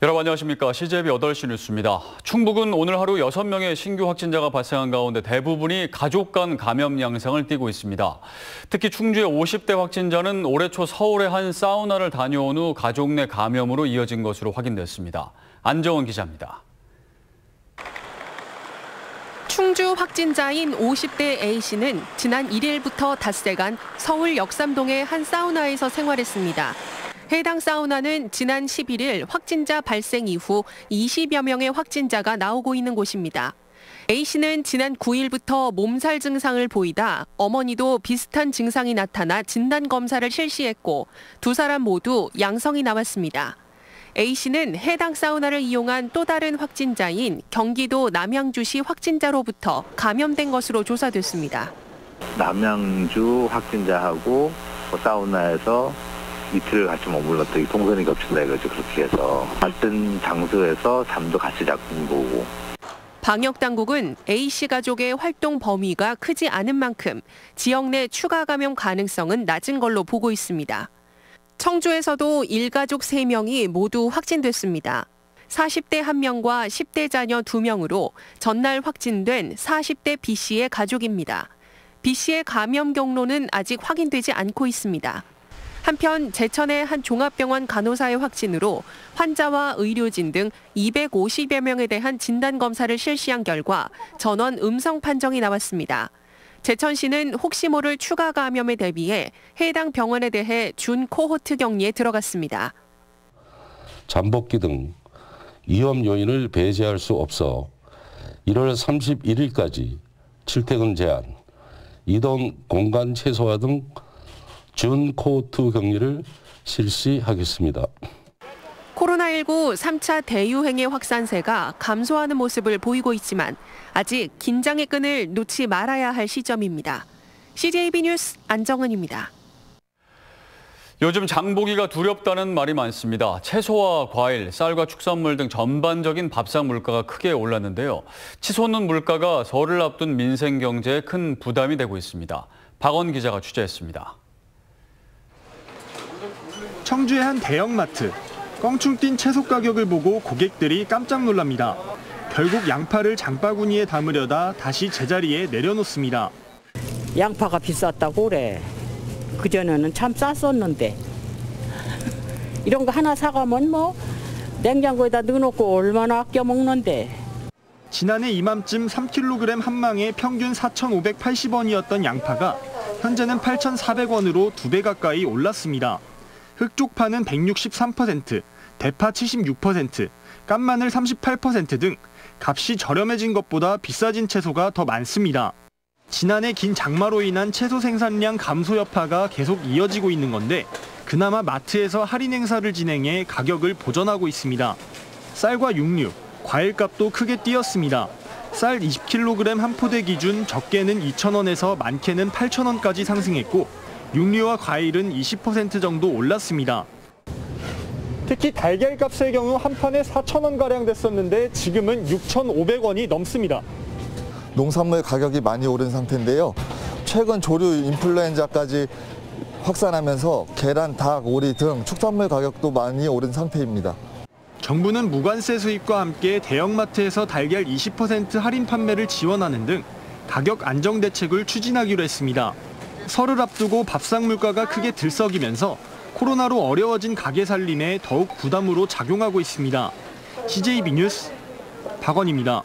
여러분 안녕하십니까. CJB 8시 뉴스입니다. 충북은 오늘 하루 6명의 신규 확진자가 발생한 가운데 대부분이 가족 간 감염 양상을 띠고 있습니다. 특히 충주의 50대 확진자는 올해 초 서울의 한 사우나를 다녀온 후 가족 내 감염으로 이어진 것으로 확인됐습니다. 안정원 기자입니다. 충주 확진자인 50대 A씨는 지난 1일부터 닷새간 서울 역삼동의 한 사우나에서 생활했습니다. 해당 사우나는 지난 11일 확진자 발생 이후 20여 명의 확진자가 나오고 있는 곳입니다. A씨는 지난 9일부터 몸살 증상을 보이다 어머니도 비슷한 증상이 나타나 진단검사를 실시했고 두 사람 모두 양성이 나왔습니다. A씨는 해당 사우나를 이용한 또 다른 확진자인 경기도 남양주시 확진자로부터 감염된 것으로 조사됐습니다. 남양주 확진자하고 사우나에서 이틀을 같이 머물렀더니 동선이 겹친다 이거죠. 그렇게 해서 같은 장소에서 잠도 같이 잡은 거고. 방역당국은 A씨 가족의 활동 범위가 크지 않은 만큼 지역 내 추가 감염 가능성은 낮은 걸로 보고 있습니다. 청주에서도 일가족 3명이 모두 확진됐습니다. 40대 1명과 10대 자녀 2명으로 전날 확진된 40대 B씨의 가족입니다. B씨의 감염 경로는 아직 확인되지 않고 있습니다. 한편 제천의 한 종합병원 간호사의 확진으로 환자와 의료진 등 250여 명에 대한 진단검사를 실시한 결과 전원 음성 판정이 나왔습니다. 제천시는 혹시 모를 추가 감염에 대비해 해당 병원에 대해 준 코호트 격리에 들어갔습니다. 잠복기 등 위험 요인을 배제할 수 없어 1월 31일까지 출퇴근 제한, 이동 공간 최소화 등 준 코호트 격리를 실시하겠습니다. 코로나19 3차 대유행의 확산세가 감소하는 모습을 보이고 있지만 아직 긴장의 끈을 놓지 말아야 할 시점입니다. CJB 뉴스 안정은입니다. 요즘 장보기가 두렵다는 말이 많습니다. 채소와 과일, 쌀과 축산물 등 전반적인 밥상 물가가 크게 올랐는데요. 치솟는 물가가 설을 앞둔 민생 경제에 큰 부담이 되고 있습니다. 박원 기자가 취재했습니다. 청주의 한 대형마트. 껑충 뛴 채소 가격을 보고 고객들이 깜짝 놀랍니다. 결국 양파를 장바구니에 담으려다 다시 제자리에 내려놓습니다. 양파가 비쌌다고 그래. 그전에는 참 쌌었는데. 이런 거 하나 사가면 뭐 냉장고에다 넣어놓고 얼마나 아껴 먹는데. 지난해 이맘쯤 3kg 한 망에 평균 4,580원이었던 양파가 현재는 8,400원으로 2배 가까이 올랐습니다. 흑쪽파는 163%, 대파 76%, 깐마늘 38% 등 값이 저렴해진 것보다 비싸진 채소가 더 많습니다. 지난해 긴 장마로 인한 채소 생산량 감소 여파가 계속 이어지고 있는 건데 그나마 마트에서 할인 행사를 진행해 가격을 보전하고 있습니다. 쌀과 육류, 과일값도 크게 뛰었습니다. 쌀 20kg 한 포대 기준 적게는 2,000원에서 많게는 8,000원까지 상승했고 육류와 과일은 20% 정도 올랐습니다. 특히 달걀값의 경우 한 판에 4,000원가량 됐었는데 지금은 6,500원이 넘습니다. 농산물 가격이 많이 오른 상태인데요. 최근 조류 인플루엔자까지 확산하면서 계란, 닭, 오리 등 축산물 가격도 많이 오른 상태입니다. 정부는 무관세 수입과 함께 대형마트에서 달걀 20% 할인 판매를 지원하는 등 가격 안정 대책을 추진하기로 했습니다. 설을 앞두고 밥상 물가가 크게 들썩이면서 코로나로 어려워진 가게 살림에 더욱 부담으로 작용하고 있습니다. CJB 뉴스 박원입니다.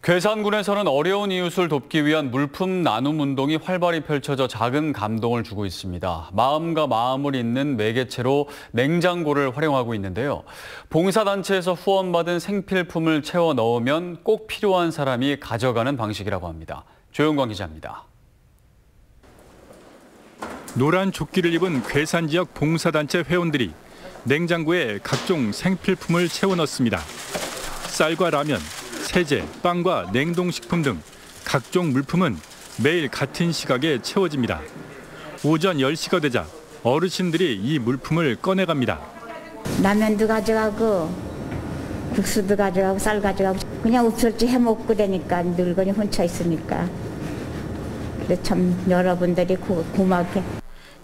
괴산군에서는 어려운 이웃을 돕기 위한 물품 나눔 운동이 활발히 펼쳐져 작은 감동을 주고 있습니다. 마음과 마음을 잇는 매개체로 냉장고를 활용하고 있는데요. 봉사단체에서 후원받은 생필품을 채워 넣으면 꼭 필요한 사람이 가져가는 방식이라고 합니다. 조영광 기자입니다. 노란 조끼를 입은 괴산 지역 봉사단체 회원들이 냉장고에 각종 생필품을 채워 넣습니다. 쌀과 라면, 세제, 빵과 냉동식품 등 각종 물품은 매일 같은 시각에 채워집니다. 오전 10시가 되자 어르신들이 이 물품을 꺼내갑니다. 라면도 가져가고 국수도 가져가고 쌀 가져가고 그냥 없을지 해먹고 그러니까 늙은이 혼자 있으니까. 그래서 참 여러분들이 고맙게.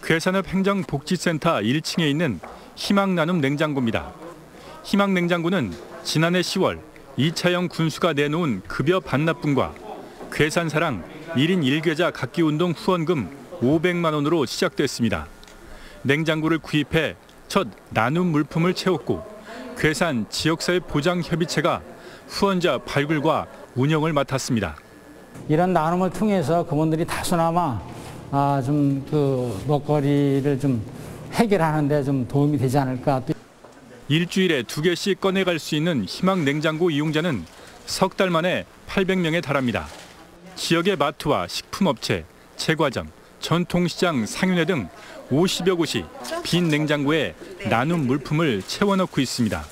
괴산읍 행정복지센터 1층에 있는 희망나눔 냉장고입니다. 희망냉장고는 지난해 10월 이차영 군수가 내놓은 급여 반납분과 괴산사랑 1인 1계좌 각기운동 후원금 500만 원으로 시작됐습니다. 냉장고를 구입해 첫 나눔 물품을 채웠고 괴산 지역사회 보장협의체가 후원자 발굴과 운영을 맡았습니다. 이런 나눔을 통해서 그분들이 다소나마 좀 그 먹거리를 좀 해결하는 데 좀 도움이 되지 않을까. 일주일에 2개씩 꺼내갈 수 있는 희망냉장고 이용자는 석 달 만에 800명에 달합니다. 지역의 마트와 식품업체, 제과점, 전통시장, 상인회 등 50여 곳이 빈 냉장고에 나눔 물품을 채워넣고 있습니다.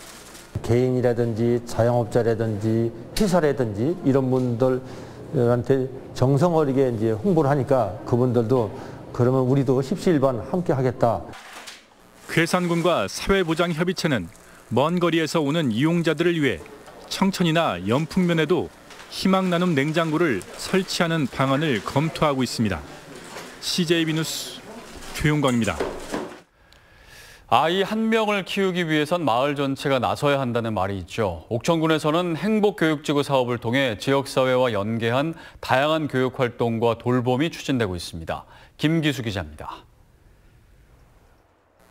개인이라든지 자영업자라든지 시설이라든지 이런 분들한테 정성 어리게 이제 홍보를 하니까 그분들도 그러면 우리도 십시일반 함께 하겠다. 괴산군과 사회보장협의체는 먼 거리에서 오는 이용자들을 위해 청천이나 연풍면에도 희망나눔 냉장고를 설치하는 방안을 검토하고 있습니다. CJB 뉴스 조용광입니다. 아이 한 명을 키우기 위해선 마을 전체가 나서야 한다는 말이 있죠. 옥천군에서는 행복교육지구 사업을 통해 지역사회와 연계한 다양한 교육활동과 돌봄이 추진되고 있습니다. 김기수 기자입니다.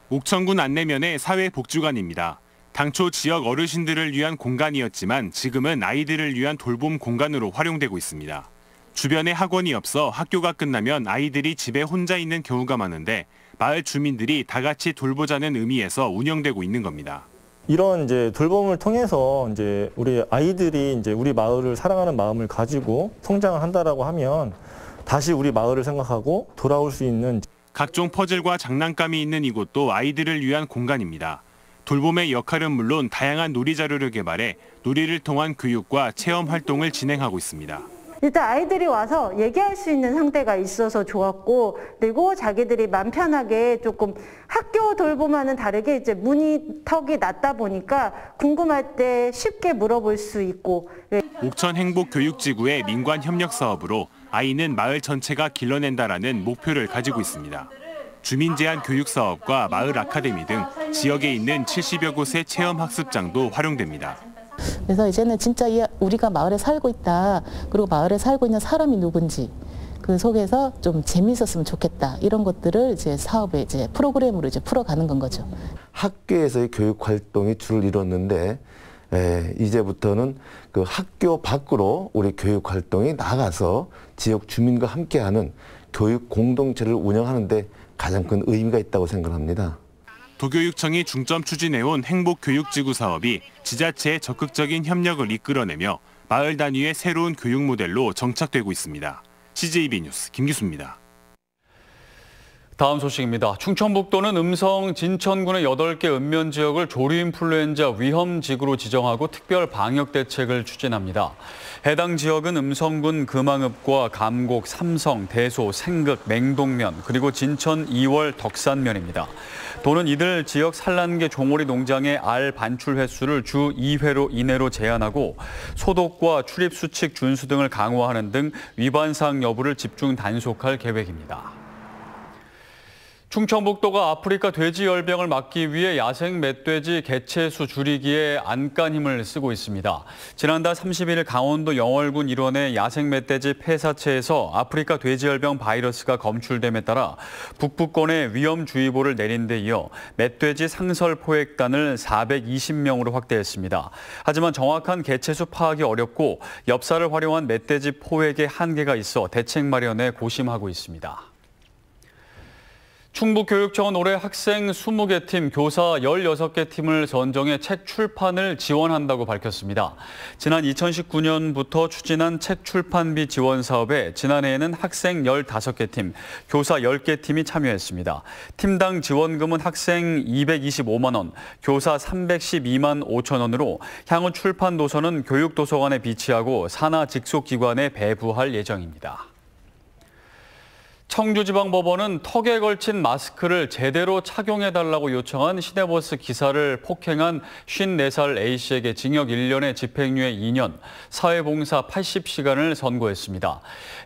옥천군 안내면의 사회복지관입니다. 당초 지역 어르신들을 위한 공간이었지만 지금은 아이들을 위한 돌봄 공간으로 활용되고 있습니다. 주변에 학원이 없어 학교가 끝나면 아이들이 집에 혼자 있는 경우가 많은데 마을 주민들이 다 같이 돌보자는 의미에서 운영되고 있는 겁니다. 이런 이제 돌봄을 통해서 이제 우리 아이들이 이제 우리 마을을 사랑하는 마음을 가지고 성장을 한다라고 하면 다시 우리 마을을 생각하고 돌아올 수 있는 각종 퍼즐과 장난감이 있는 이곳도 아이들을 위한 공간입니다. 돌봄의 역할은 물론 다양한 놀이 자료를 개발해 놀이를 통한 교육과 체험 활동을 진행하고 있습니다. 일단 아이들이 와서 얘기할 수 있는 상태가 있어서 좋았고, 그리고 자기들이 맘 편하게 조금 학교 돌봄과는 다르게 이제 턱이 낮다 보니까 궁금할 때 쉽게 물어볼 수 있고. 옥천 행복교육지구의 민관 협력 사업으로 아이는 마을 전체가 길러낸다라는 목표를 가지고 있습니다. 주민 제한 교육 사업과 마을 아카데미 등 지역에 있는 70여 곳의 체험 학습장도 활용됩니다. 그래서 이제는 진짜 우리가 마을에 살고 있다. 그리고 마을에 살고 있는 사람이 누군지 그 속에서 좀 재미있었으면 좋겠다. 이런 것들을 이제 사업의 이제 프로그램으로 이제 풀어가는 건 거죠. 학교에서의 교육 활동이 주를 이뤘는데 이제부터는 그 학교 밖으로 우리 교육 활동이 나가서 지역 주민과 함께하는 교육 공동체를 운영하는 데 가장 큰 의미가 있다고 생각합니다. 도교육청이 중점 추진해온 행복교육지구 사업이 지자체의 적극적인 협력을 이끌어내며 마을 단위의 새로운 교육 모델로 정착되고 있습니다. CJB 뉴스 김기수입니다. 다음 소식입니다. 충청북도는 음성 진천군의 8개 읍면 지역을 조류인플루엔자 위험지구로 지정하고 특별 방역 대책을 추진합니다. 해당 지역은 음성군 금왕읍과 감곡, 삼성, 대소, 생극, 맹동면, 그리고 진천 2월 덕산면입니다. 도는 이들 지역 산란계 종오리 농장의 알 반출 횟수를 주 2회 이내로 제한하고 소독과 출입 수칙 준수 등을 강화하는 등 위반 사항 여부를 집중 단속할 계획입니다. 충청북도가 아프리카 돼지열병을 막기 위해 야생 멧돼지 개체수 줄이기에 안간 힘을 쓰고 있습니다. 지난달 31일 강원도 영월군 일원의 야생 멧돼지 폐사체에서 아프리카 돼지열병 바이러스가 검출됨에 따라 북부권에 위험주의보를 내린 데 이어 멧돼지 상설 포획단을 420명으로 확대했습니다. 하지만 정확한 개체수 파악이 어렵고 엽사를 활용한 멧돼지 포획에 한계가 있어 대책 마련에 고심하고 있습니다. 충북교육청은 올해 학생 20개 팀, 교사 16개 팀을 선정해 책 출판을 지원한다고 밝혔습니다. 지난 2019년부터 추진한 책 출판비 지원 사업에 지난해에는 학생 15개 팀, 교사 10개 팀이 참여했습니다. 팀당 지원금은 학생 225만 원, 교사 312만 5천 원으로 향후 출판 도서는 교육도서관에 비치하고 산하 직속기관에 배부할 예정입니다. 청주지방법원은 턱에 걸친 마스크를 제대로 착용해달라고 요청한 시내버스 기사를 폭행한 54살 A씨에게 징역 1년에 집행유예 2년, 사회봉사 80시간을 선고했습니다.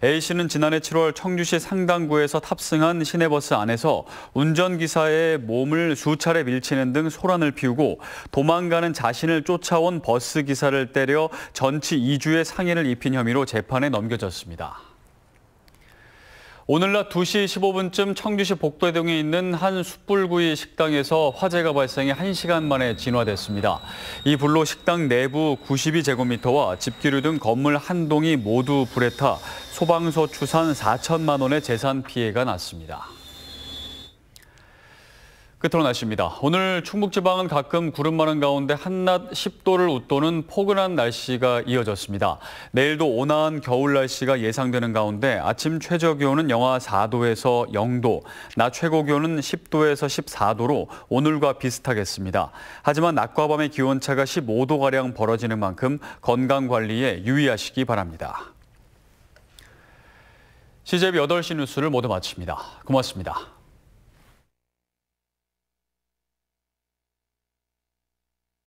A씨는 지난해 7월 청주시 상당구에서 탑승한 시내버스 안에서 운전기사의 몸을 수차례 밀치는 등 소란을 피우고 도망가는 자신을 쫓아온 버스기사를 때려 전치 2주의 상해를 입힌 혐의로 재판에 넘겨졌습니다. 오늘 낮 2시 15분쯤 청주시 복도동에 있는 한 숯불구이 식당에서 화재가 발생해 1시간 만에 진화됐습니다. 이 불로 식당 내부 92제곱미터와 집기류 등 건물 한 동이 모두 불에 타 소방서 추산 4천만 원의 재산 피해가 났습니다. 끝으로 날씨입니다. 오늘 충북지방은 가끔 구름 많은 가운데 한낮 10도를 웃도는 포근한 날씨가 이어졌습니다. 내일도 온화한 겨울 날씨가 예상되는 가운데 아침 최저 기온은 영하 4도에서 0도, 낮 최고 기온은 10도에서 14도로 오늘과 비슷하겠습니다. 하지만 낮과 밤의 기온차가 15도가량 벌어지는 만큼 건강관리에 유의하시기 바랍니다. CJB 8시 뉴스를 모두 마칩니다. 고맙습니다.